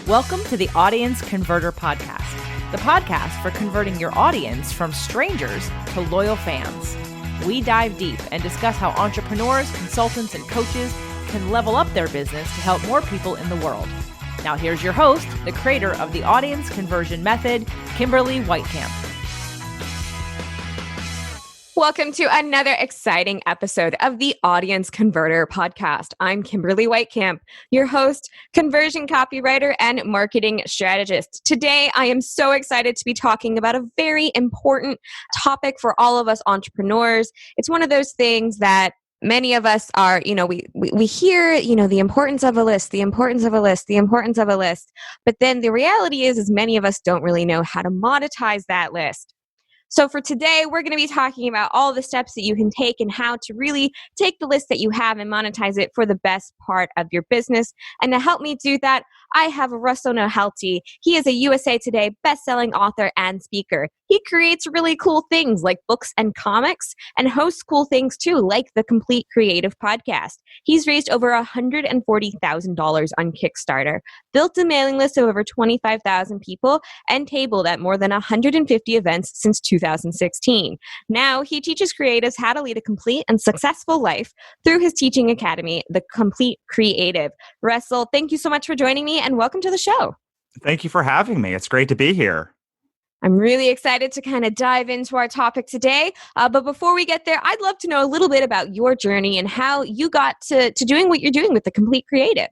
Welcome to the Audience Converter Podcast, the podcast for converting your audience from strangers to loyal fans. We dive deep and discuss how entrepreneurs, consultants, and coaches can level up their business to help more people in the world. Now here's your host, the creator of the Audience Conversion Method, Kimberly Weitkamp. Welcome to another exciting episode of the Audience Converter Podcast. I'm Kimberly Weitkamp, your host, conversion copywriter, and marketing strategist. Today, I am so excited to be talking about a very important topic for all of us entrepreneurs. It's one of those things that many of us are, we hear, the importance of a list, the importance of a list, the importance of a list. But then the reality is many of us don't really know how to monetize that list. So for today, we're going to be talking about all the steps that you can take and how to really take the list that you have and monetize it for the best part of your business. And to help me do that, I have Russell Nohelty. He is a USA Today best-selling author and speaker. He creates really cool things like books and comics and hosts cool things too, like the Complete Creative podcast. He's raised over $140,000 on Kickstarter, built a mailing list of over 25,000 people, and tabled at more than 150 events since 2016. Now, he teaches creatives how to lead a complete and successful life through his teaching academy, The Complete Creative. Russell, thank you so much for joining me and welcome to the show. Thank you for having me. It's great to be here. I'm really excited to kind of dive into our topic today. But before we get there, I'd love to know a little bit about your journey and how you got to doing what you're doing with The Complete Creative.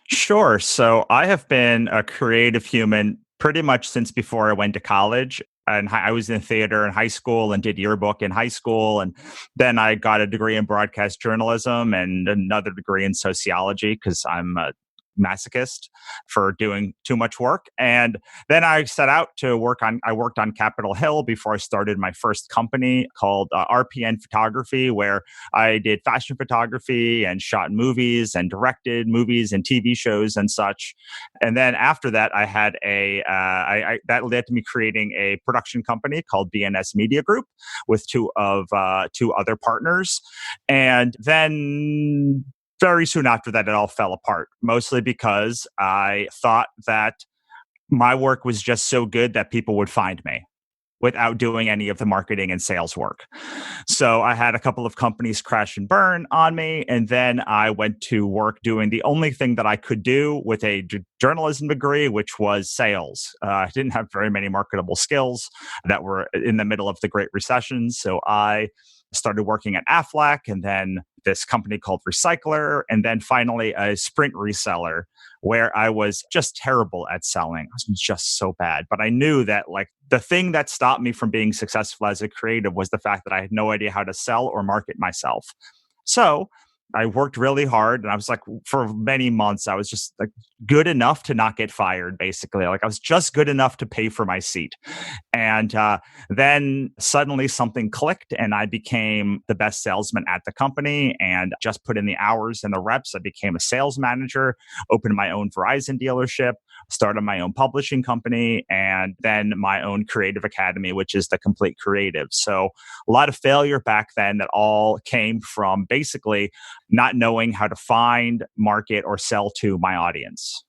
Sure. So I have been a creative human pretty much since before I went to college. And I was in theater in high school and did yearbook in high school. And then I got a degree in broadcast journalism and another degree in sociology because I'm a masochist for doing too much work. And then I set out to worked on Capitol Hill before I started my first company called RPN Photography, where I did fashion photography and shot movies and directed movies and TV shows and such. And then after that, I had that led to me creating a production company called BNS Media Group with two other partners. And then very soon after that, it all fell apart, mostly because I thought that my work was just so good that people would find me without doing any of the marketing and sales work. So I had a couple of companies crash and burn on me. And then I went to work doing the only thing that I could do with a journalism degree, which was sales. I didn't have very many marketable skills that were in the middle of the Great Recession. So I started working at Aflac and then this company called Recycler, and then finally a Sprint reseller where I was just terrible at selling. I was just so bad. But I knew that the thing that stopped me from being successful as a creative was the fact that I had no idea how to sell or market myself. So I worked really hard and I was for many months, I was just good enough to not get fired, basically. I was just good enough to pay for my seat. And then suddenly something clicked and I became the best salesman at the company and just put in the hours and the reps. I became a sales manager, opened my own Verizon dealership, started my own publishing company, and then my own creative academy, which is The Complete Creative. So a lot of failure back then that all came from basically not knowing how to find, market, or sell to my audience.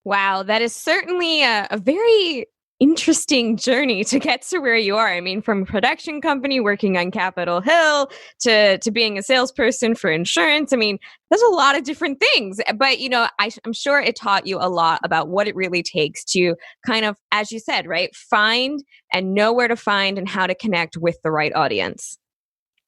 Wow, that is certainly a very interesting journey to get to where you are. I mean, from a production company working on Capitol Hill to being a salesperson for insurance. I mean, there's a lot of different things. But, I'm sure it taught you a lot about what it really takes to kind of, as you said, right, find and know where to find and how to connect with the right audience.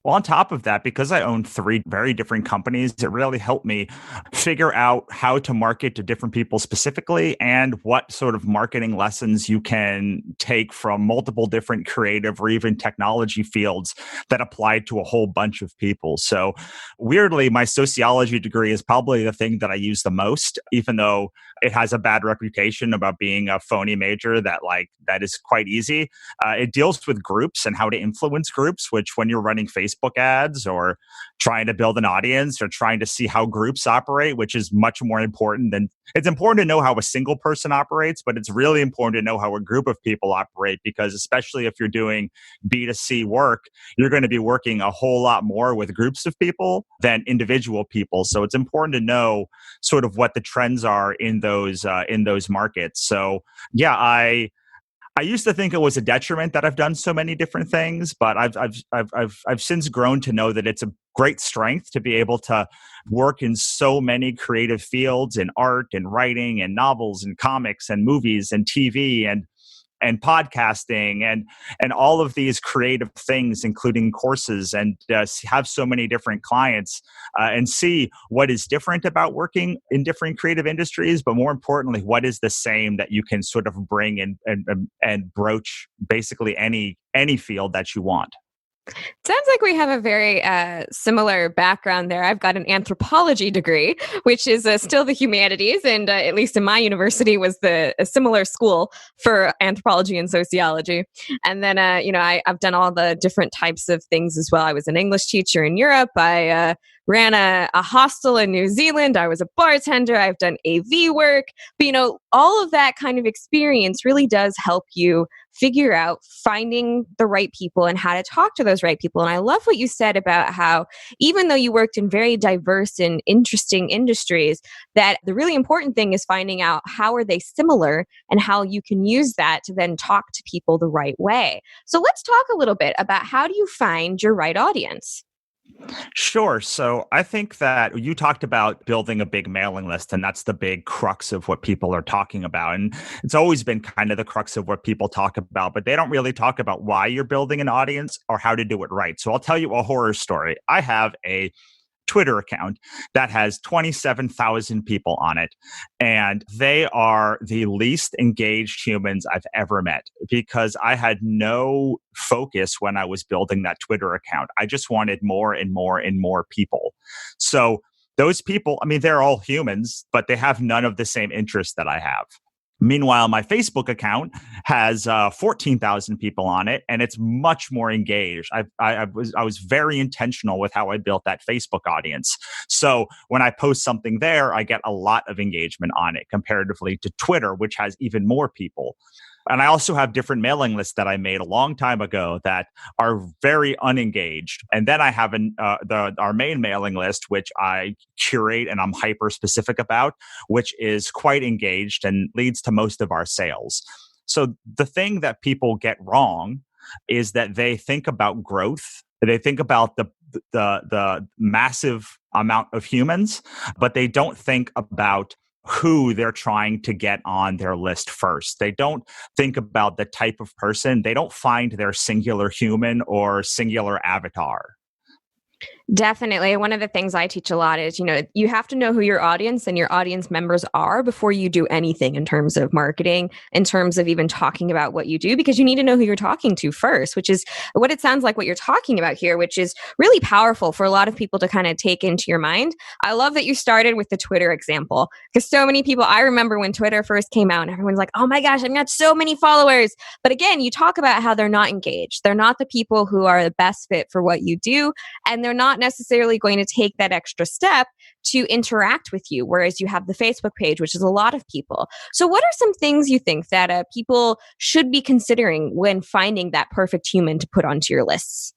Well, on top of that, because I own 3 very different companies, it really helped me figure out how to market to different people specifically and what sort of marketing lessons you can take from multiple different creative or even technology fields that apply to a whole bunch of people. So weirdly, my sociology degree is probably the thing that I use the most, even though it has a bad reputation about being a phony major that is quite easy. It deals with groups and how to influence groups, which when you're running Facebook Facebook ads or trying to build an audience or trying to see how groups operate, which is much more important than it's important to know how a single person operates, but it's really important to know how a group of people operate, because especially if you're doing B2C work, you're going to be working a whole lot more with groups of people than individual people. So it's important to know sort of what the trends are in those markets. So yeah, I used to think it was a detriment that I've done so many different things, but I've since grown to know that it's a great strength to be able to work in so many creative fields, in art and writing and novels and comics and movies and TV and podcasting and all of these creative things, including courses, and have so many different clients and see what is different about working in different creative industries, but more importantly, what is the same that you can sort of bring and broach basically any field that you want. Sounds like we have a very similar background there. I've got an anthropology degree, which is still the humanities, and at least in my university was a similar school for anthropology and sociology. And then, I've done all the different types of things as well. I was an English teacher in Europe. I ran a hostel in New Zealand. I was a bartender. I've done AV work. But, all of that kind of experience really does help you figure out finding the right people and how to talk to those right people. And I love what you said about how even though you worked in very diverse and interesting industries, that the really important thing is finding out how are they similar and how you can use that to then talk to people the right way. So let's talk a little bit about how do you find your right audience? Sure. So I think that you talked about building a big mailing list, and that's the big crux of what people are talking about. And it's always been kind of the crux of what people talk about, but they don't really talk about why you're building an audience or how to do it right. So I'll tell you a horror story. I have a Twitter account that has 27,000 people on it. And they are the least engaged humans I've ever met because I had no focus when I was building that Twitter account. I just wanted more and more and more people. So those people, I mean, they're all humans, but they have none of the same interests that I have. Meanwhile, my Facebook account has 14,000 people on it, and it's much more engaged. I was very intentional with how I built that Facebook audience. So when I post something there, I get a lot of engagement on it comparatively to Twitter, which has even more people. And I also have different mailing lists that I made a long time ago that are very unengaged. And then I have our main mailing list, which I curate and I'm hyper specific about, which is quite engaged and leads to most of our sales. So the thing that people get wrong is that they think about growth. They think about the massive amount of humans, but they don't think about who they're trying to get on their list first. They don't think about the type of person. They don't find their singular human or singular avatar. Definitely. One of the things I teach a lot is, you have to know who your audience and your audience members are before you do anything in terms of marketing, in terms of even talking about what you do, because you need to know who you're talking to first, which is what it sounds like what you're talking about here, which is really powerful for a lot of people to kind of take into your mind. I love that you started with the Twitter example, because so many people, I remember when Twitter first came out and everyone's like, oh my gosh, I've got so many followers. But again, you talk about how they're not engaged. They're not the people who are the best fit for what you do. And they're not necessarily going to take that extra step to interact with you, whereas you have the Facebook page, which is a lot of people. So what are some things you think that people should be considering when finding that perfect human to put onto your lists?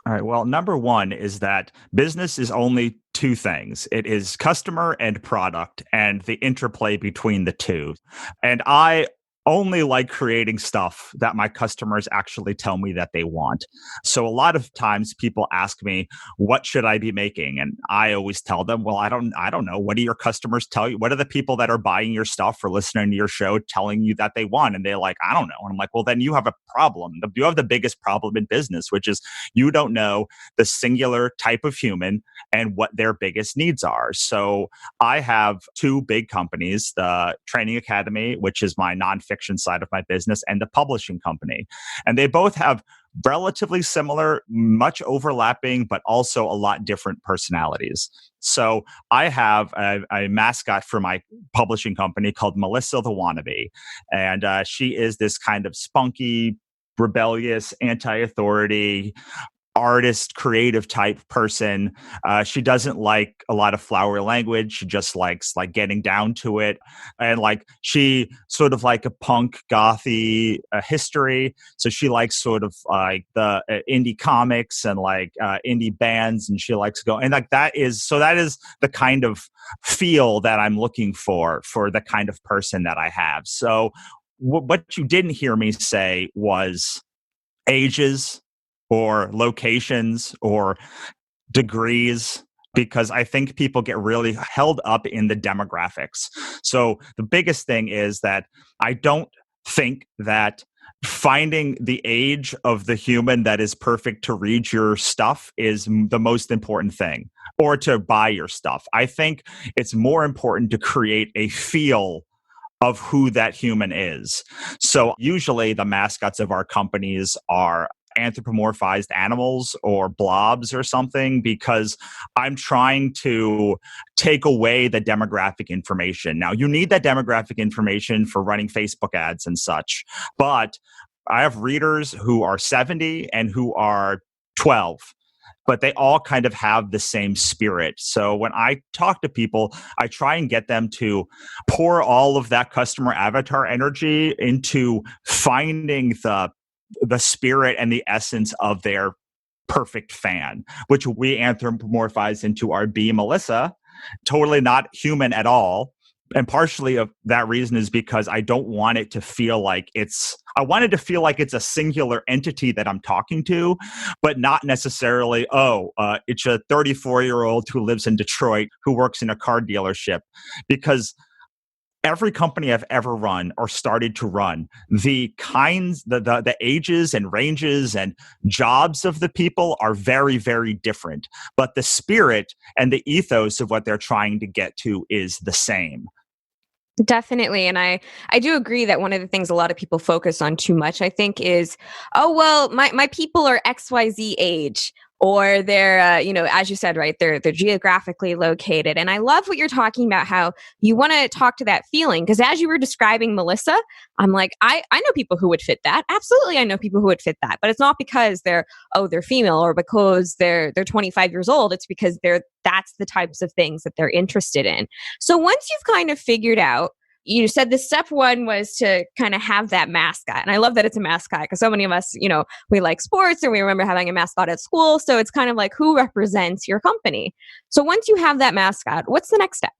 All right. Well, number one is that business is only two things. It is customer and product and the interplay between the two. And I only like creating stuff that my customers actually tell me that they want. So a lot of times people ask me, what should I be making? And I always tell them, well, I don't know. What do your customers tell you? What are the people that are buying your stuff or listening to your show telling you that they want? And they're like, I don't know. And I'm like, well, then you have a problem. You have the biggest problem in business, which is you don't know the singular type of human and what their biggest needs are. So I have two big companies, the Training Academy, which is my nonfiction side of my business, and the publishing company. And they both have relatively similar, much overlapping, but also a lot different personalities. So I have a mascot for my publishing company called Melissa the Wannabe. And she is this kind of spunky, rebellious, anti-authority, artist, creative type person. She doesn't like a lot of flowery language. She just likes like getting down to it. And like she sort of like a punk gothy history. So she likes sort of like the indie comics and like indie bands, and she likes to go, and like that is the kind of feel that I'm looking for the kind of person that I have. So what you didn't hear me say was ages or locations or degrees, because I think people get really held up in the demographics. So the biggest thing is that I don't think that finding the age of the human that is perfect to read your stuff is the most important thing, or to buy your stuff. I think it's more important to create a feel of who that human is. So usually the mascots of our companies are anthropomorphized animals or blobs or something, because I'm trying to take away the demographic information. Now, you need that demographic information for running Facebook ads and such, but I have readers who are 70 and who are 12. But they all kind of have the same spirit. So when I talk to people, I try and get them to pour all of that customer avatar energy into finding the spirit and the essence of their perfect fan, which we anthropomorphize into our B Melissa, totally not human at all. And partially of that reason is because I don't want it to feel like I want it to feel like it's a singular entity that I'm talking to, but not necessarily, it's a 34-year-old who lives in Detroit who works in a car dealership. Because every company I've ever run or started to run, the ages and ranges and jobs of the people are very, very different. But the spirit and the ethos of what they're trying to get to is the same. Definitely. And I do agree that one of the things a lot of people focus on too much, I think, is, oh, well, my people are XYZ age, or they're, as you said, right, they're geographically located. And I love what you're talking about, how you want to talk to that feeling. Because as you were describing Melissa, I'm like, I know people who would fit that. Absolutely. I know people who would fit that. But it's not because they're female, or because they're 25 years old. It's because that's the types of things that they're interested in. So once you've kind of figured out, you said the step one was to kind of have that mascot. And I love that it's a mascot, because so many of us, we like sports and we remember having a mascot at school. So it's kind of like, who represents your company? So once you have that mascot, what's the next step?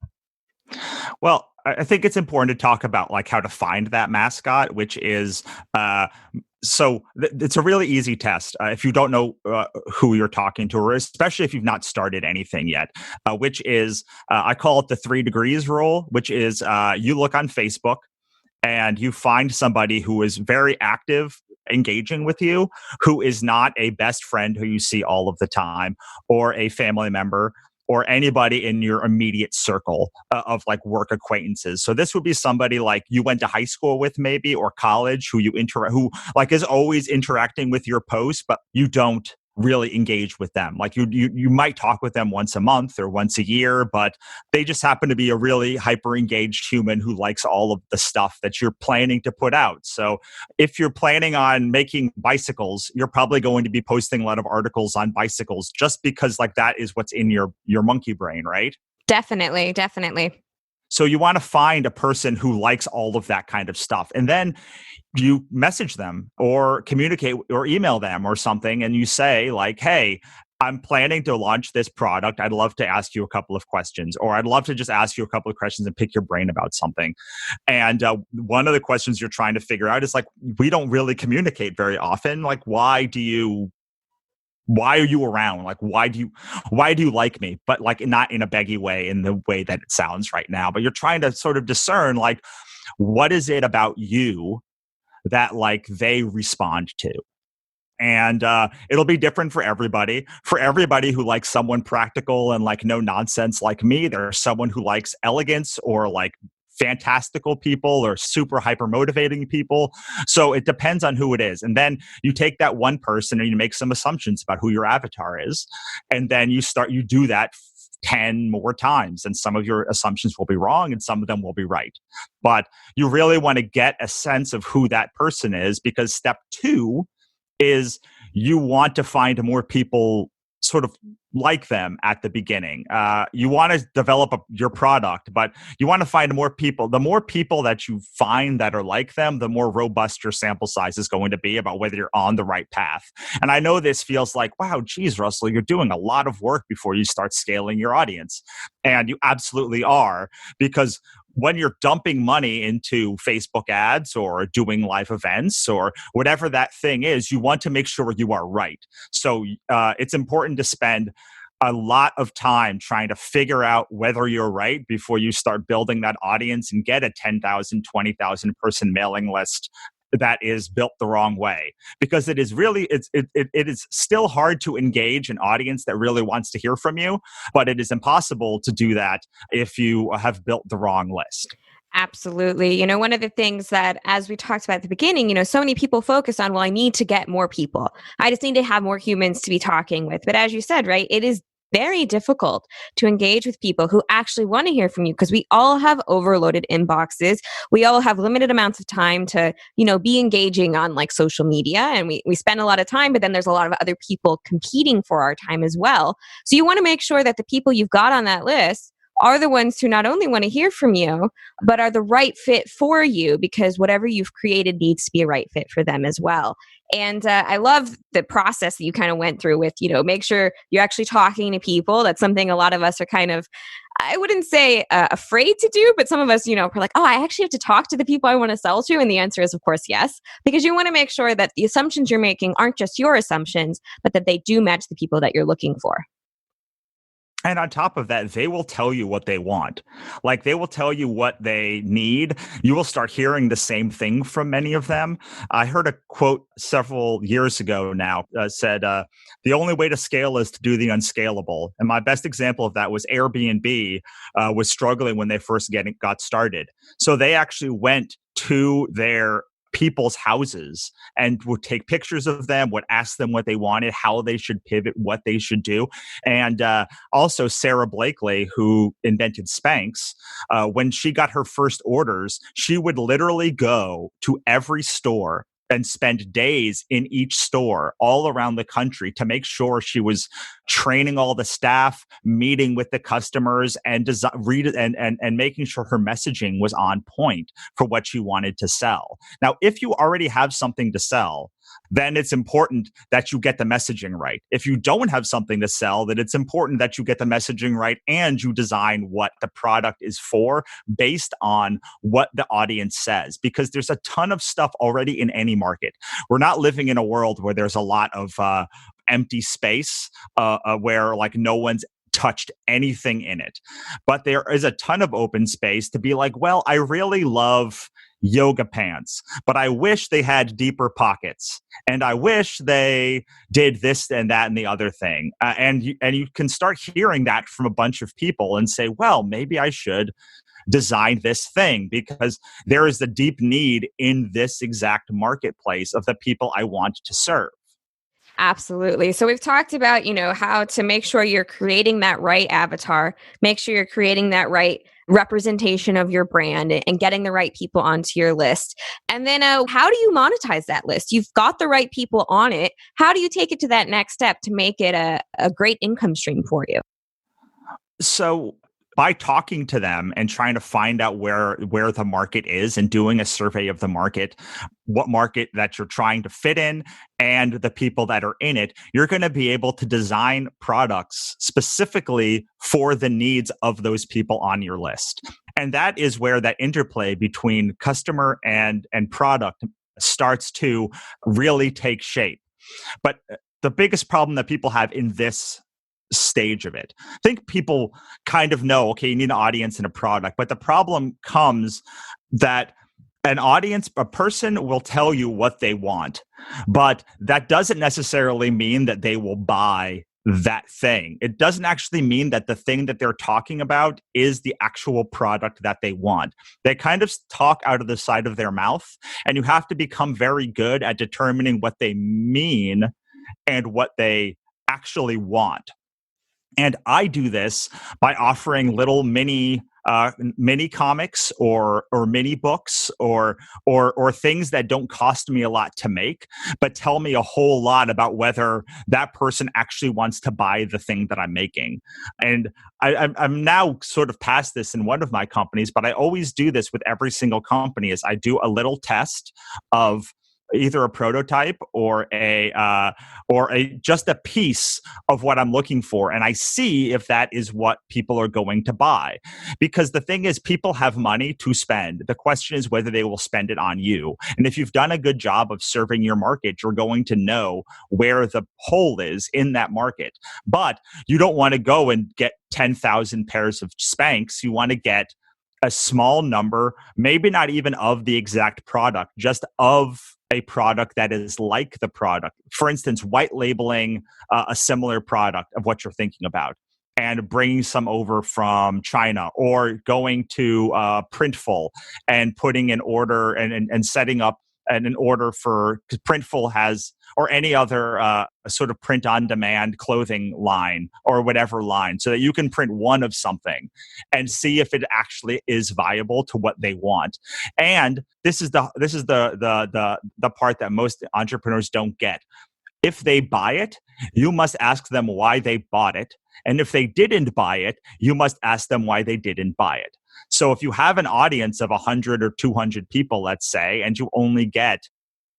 Well, I think it's important to talk about like how to find that mascot, which is it's a really easy test if you don't know who you're talking to, or especially if you've not started anything yet, which is I call it the 3 degrees rule, which is you look on Facebook and you find somebody who is very active, engaging with you, who is not a best friend who you see all of the time, or a family member, or anybody in your immediate circle of like work acquaintances. So this would be somebody like you went to high school with, maybe, or college, who who like is always interacting with your posts, but you don't really engage with them. Like you might talk with them once a month or once a year, but they just happen to be a really hyper engaged human who likes all of the stuff that you're planning to put out. So if you're planning on making bicycles, you're probably going to be posting a lot of articles on bicycles, just because like that is what's in your monkey brain, right? Definitely. So you want to find a person who likes all of that kind of stuff. And then you message them or communicate or email them or something. And you say like, hey, I'm planning to launch this product. I'd love to ask you a couple of questions, or I'd love to just ask you a couple of questions and pick your brain about something. And one of the questions you're trying to figure out is like, we don't really communicate very often. Like, why are you around? Like, why do you like me? But like not in a beggy way, in the way that it sounds right now, but you're trying to sort of discern like, what is it about you that like they respond to? And it'll be different for everybody. For everybody who likes someone practical and like no nonsense like me, there's someone who likes elegance or like fantastical people or super hyper motivating people. So it depends on who it is. And then you take that one person and you make some assumptions about who your avatar is. And then you do that 10 more times. And some of your assumptions will be wrong and some of them will be right. But you really want to get a sense of who that person is, because step 2 is you want to find more people sort of like them at the beginning. You want to develop your product, but you want to find more people. The more people that you find that are like them, the more robust your sample size is going to be about whether you're on the right path. And I know this feels like, wow, geez, Russell, you're doing a lot of work before you start scaling your audience. And you absolutely are, because when you're dumping money into Facebook ads or doing live events or whatever that thing is, you want to make sure you are right. So it's important to spend a lot of time trying to figure out whether you're right before you start building that audience and get a 10,000, 20,000 person mailing list that is built the wrong way. Because it is really, it is still hard to engage an audience that really wants to hear from you, but it is impossible to do that if you have built the wrong list. Absolutely. One of the things that, as we talked about at the beginning, so many people focus on, well, I need to get more people. I just need to have more humans to be talking with. But as you said, right, it is very difficult to engage with people who actually want to hear from you, because we all have overloaded inboxes. We all have limited amounts of time to, be engaging on like social media, and we spend a lot of time, but then there's a lot of other people competing for our time as well. So you want to make sure that the people you've got on that list are the ones who not only want to hear from you, but are the right fit for you, because whatever you've created needs to be a right fit for them as well. And I love the process that you kind of went through with, make sure you're actually talking to people. That's something a lot of us are kind of, I wouldn't say afraid to do, but some of us, are like, oh, I actually have to talk to the people I want to sell to. And the answer is, of course, yes, because you want to make sure that the assumptions you're making aren't just your assumptions, but that they do match the people that you're looking for. And on top of that, they will tell you what they want. Like, they will tell you what they need. You will start hearing the same thing from many of them. I heard a quote several years ago now said, the only way to scale is to do the unscalable. And my best example of that was Airbnb was struggling when they first got started. So they actually went to their people's houses and would take pictures of them, would ask them what they wanted, how they should pivot, what they should do. And also Sarah Blakely, who invented Spanx, when she got her first orders, she would literally go to every store and spend days in each store all around the country to make sure she was training all the staff, meeting with the customers, and making sure her messaging was on point for what she wanted to sell. Now, if you already have something to sell, then it's important that you get the messaging right. If you don't have something to sell, then it's important that you get the messaging right and you design what the product is for based on what the audience says, because there's a ton of stuff already in any market. We're not living in a world where there's a lot of empty space where like no one's touched anything in it. But there is a ton of open space to be like, well, I really love yoga pants, but I wish they had deeper pockets, and I wish they did this and that and the other thing. And you can start hearing that from a bunch of people and say, well, maybe I should design this thing because there is a deep need in this exact marketplace of the people I want to serve. Absolutely. So we've talked about, how to make sure you're creating that right avatar, make sure you're creating that right representation of your brand and getting the right people onto your list. And then how do you monetize that list? You've got the right people on it. How do you take it to that next step to make it a great income stream for you? So by talking to them and trying to find out where the market is and doing a survey of the market, what market that you're trying to fit in and the people that are in it, you're going to be able to design products specifically for the needs of those people on your list. And that is where that interplay between customer and product starts to really take shape. But the biggest problem that people have in this stage of it, I think people kind of know, okay, you need an audience and a product, but the problem comes that a person will tell you what they want, but that doesn't necessarily mean that they will buy that thing. It doesn't actually mean that the thing that they're talking about is the actual product that they want. They kind of talk out of the side of their mouth, and you have to become very good at determining what they mean and what they actually want. And I do this by offering little mini mini comics or mini books or things that don't cost me a lot to make, but tell me a whole lot about whether that person actually wants to buy the thing that I'm making. And I'm now sort of past this in one of my companies, but I always do this with every single company. Is I do a little test of either a prototype or a just a piece of what I'm looking for, and I see if that is what people are going to buy. Because the thing is, people have money to spend. The question is whether they will spend it on you. And if you've done a good job of serving your market, you're going to know where the hole is in that market. But you don't want to go and get 10,000 pairs of Spanx. You want to get a small number, maybe not even of the exact product, just of a product that is like the product. For instance, white labeling a similar product of what you're thinking about and bringing some over from China, or going to Printful and putting an order and setting up an order for, because Printful has, or any other sort of print-on-demand clothing line or whatever line, so that you can print one of something and see if it actually is viable to what they want. And this is the part that most entrepreneurs don't get. If they buy it, you must ask them why they bought it. And if they didn't buy it, you must ask them why they didn't buy it. So if you have an audience of 100 or 200 people, let's say, and you only get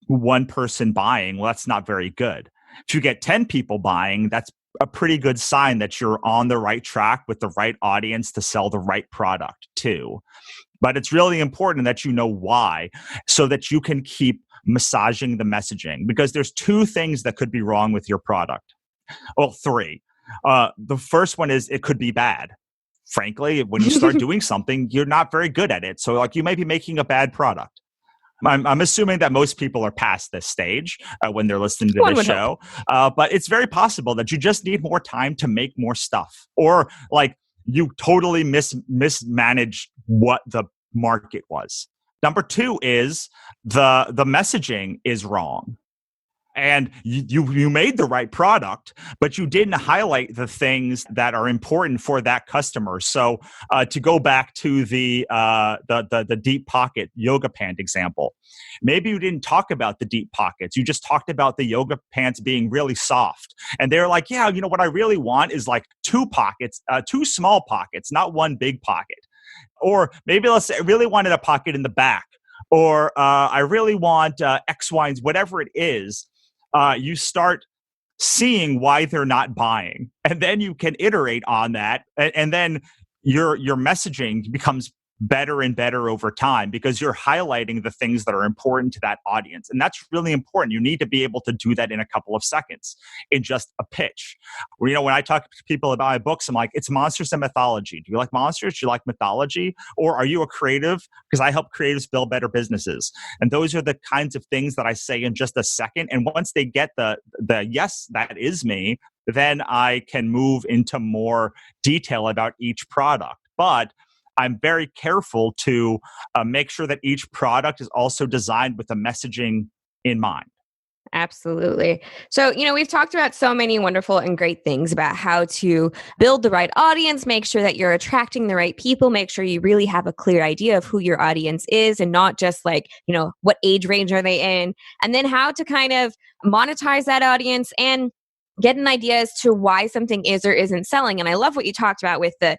one person buying, well, that's not very good. If you get 10 people buying, that's a pretty good sign that you're on the right track with the right audience to sell the right product too. But it's really important that you know why, so that you can keep massaging the messaging, because there's two things that could be wrong with your product. Well, three. The first one is it could be bad. Frankly, when you start doing something, you're not very good at it. So like, you might be making a bad product. I'm assuming that most people are past this stage when they're listening to this show. But it's very possible that you just need more time to make more stuff, or like you totally mismanaged what the market was. Number two is the messaging is wrong. And you made the right product, but you didn't highlight the things that are important for that customer. So to go back to the deep pocket yoga pant example, maybe you didn't talk about the deep pockets. You just talked about the yoga pants being really soft. And they're like, yeah, you know what I really want is like two pockets, two small pockets, not one big pocket. Or maybe let's say I really wanted a pocket in the back, or I really want X, Y, and whatever it is. You start seeing why they're not buying, and then you can iterate on that, and then your messaging becomes better and better over time, because you're highlighting the things that are important to that audience. And that's really important. You need to be able to do that in a couple of seconds in just a pitch. You know, when I talk to people about my books, I'm like, it's monsters and mythology. Do you like monsters? Do you like mythology? Or are you a creative? Because I help creatives build better businesses. And those are the kinds of things that I say in just a second. And once they get the yes, that is me, then I can move into more detail about each product. But I'm very careful to make sure that each product is also designed with the messaging in mind. Absolutely. So, you know, we've talked about so many wonderful and great things about how to build the right audience, make sure that you're attracting the right people, make sure you really have a clear idea of who your audience is, and not just like, you know, what age range are they in, and then how to kind of monetize that audience and get an idea as to why something is or isn't selling. And I love what you talked about with the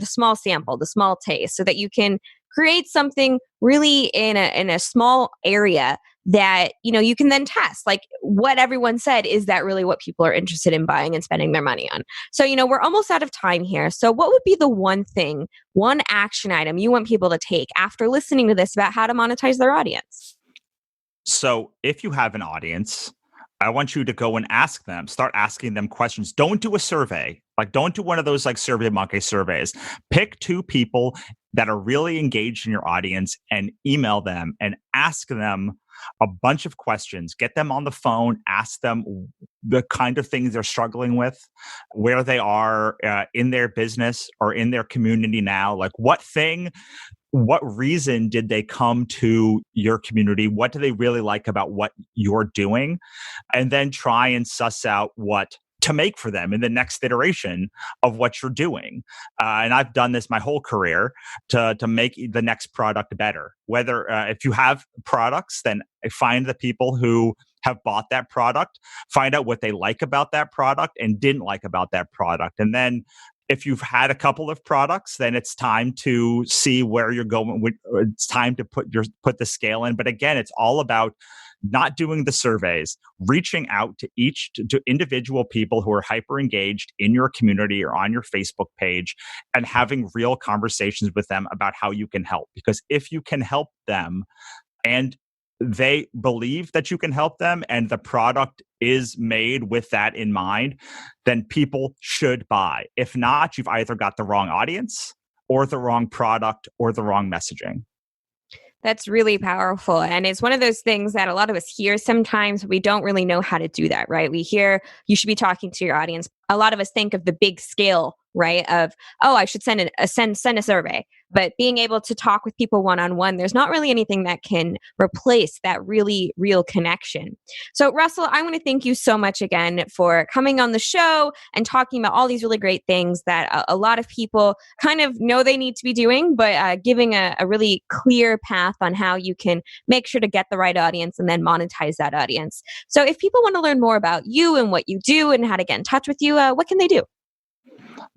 small sample, the small taste, so that you can create something really in a small area that, you know, you can then test. Like what everyone said, is that really what people are interested in buying and spending their money on? So, you know, we're almost out of time here. So what would be the one thing, one action item you want people to take after listening to this about how to monetize their audience? So if you have an audience, I want you to go and start asking them questions. Don't do a survey. Like, don't do one of those like SurveyMonkey surveys. Pick two people that are really engaged in your audience and email them and ask them a bunch of questions. Get them on the phone, ask them the kind of things they're struggling with, where they are in their business or in their community now. Like what reason did they come to your community? What do they really like about what you're doing? And then try and suss out what to make for them in the next iteration of what you're doing. And I've done this my whole career to make the next product better. Whether if you have products, then find the people who have bought that product, find out what they like about that product and didn't like about that product. And then if you've had a couple of products, then it's time to see where you're going. It's time to put the scale in. But again, it's all about not doing the surveys, reaching out to individual people who are hyper engaged in your community or on your Facebook page and having real conversations with them about how you can help. Because if you can help them and they believe that you can help them and the product is made with that in mind, then people should buy. If not, you've either got the wrong audience or the wrong product or the wrong messaging. That's really powerful. And it's one of those things that a lot of us hear sometimes. We don't really know how to do that, right? We hear you should be talking to your audience. A lot of us think of the big scale, right? Of, oh, I should send a survey. But being able to talk with people one-on-one, there's not really anything that can replace that really real connection. So Russell, I want to thank you so much again for coming on the show and talking about all these really great things that a lot of people kind of know they need to be doing, but giving a really clear path on how you can make sure to get the right audience and then monetize that audience. So if people want to learn more about you and what you do and how to get in touch with you, what can they do?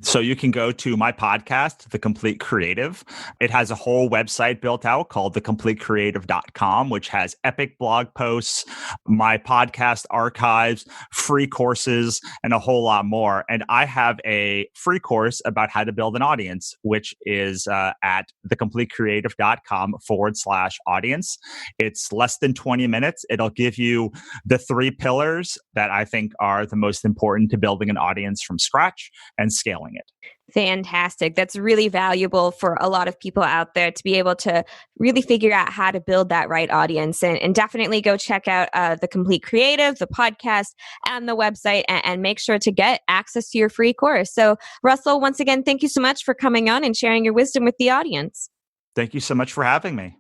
So you can go to my podcast, The Complete Creative. It has a whole website built out called thecompletecreative.com, which has epic blog posts, my podcast archives, free courses, and a whole lot more. And I have a free course about how to build an audience, which is at thecompletecreative.com/audience. It's less than 20 minutes. It'll give you the 3 pillars that I think are the most important to building an audience from scratch and scaling it. Fantastic. That's really valuable for a lot of people out there to be able to really figure out how to build that right audience. And definitely go check out The Complete Creative, the podcast, and the website, and make sure to get access to your free course. So Russell, once again, thank you so much for coming on and sharing your wisdom with the audience. Thank you so much for having me.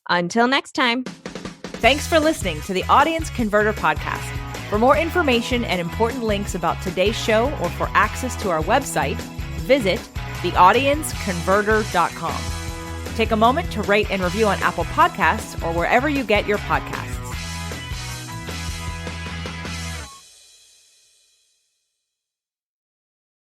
Until next time. Thanks for listening to the Audience Converter Podcast. For more information and important links about today's show or for access to our website, visit theaudienceconverter.com. Take a moment to rate and review on Apple Podcasts or wherever you get your podcasts.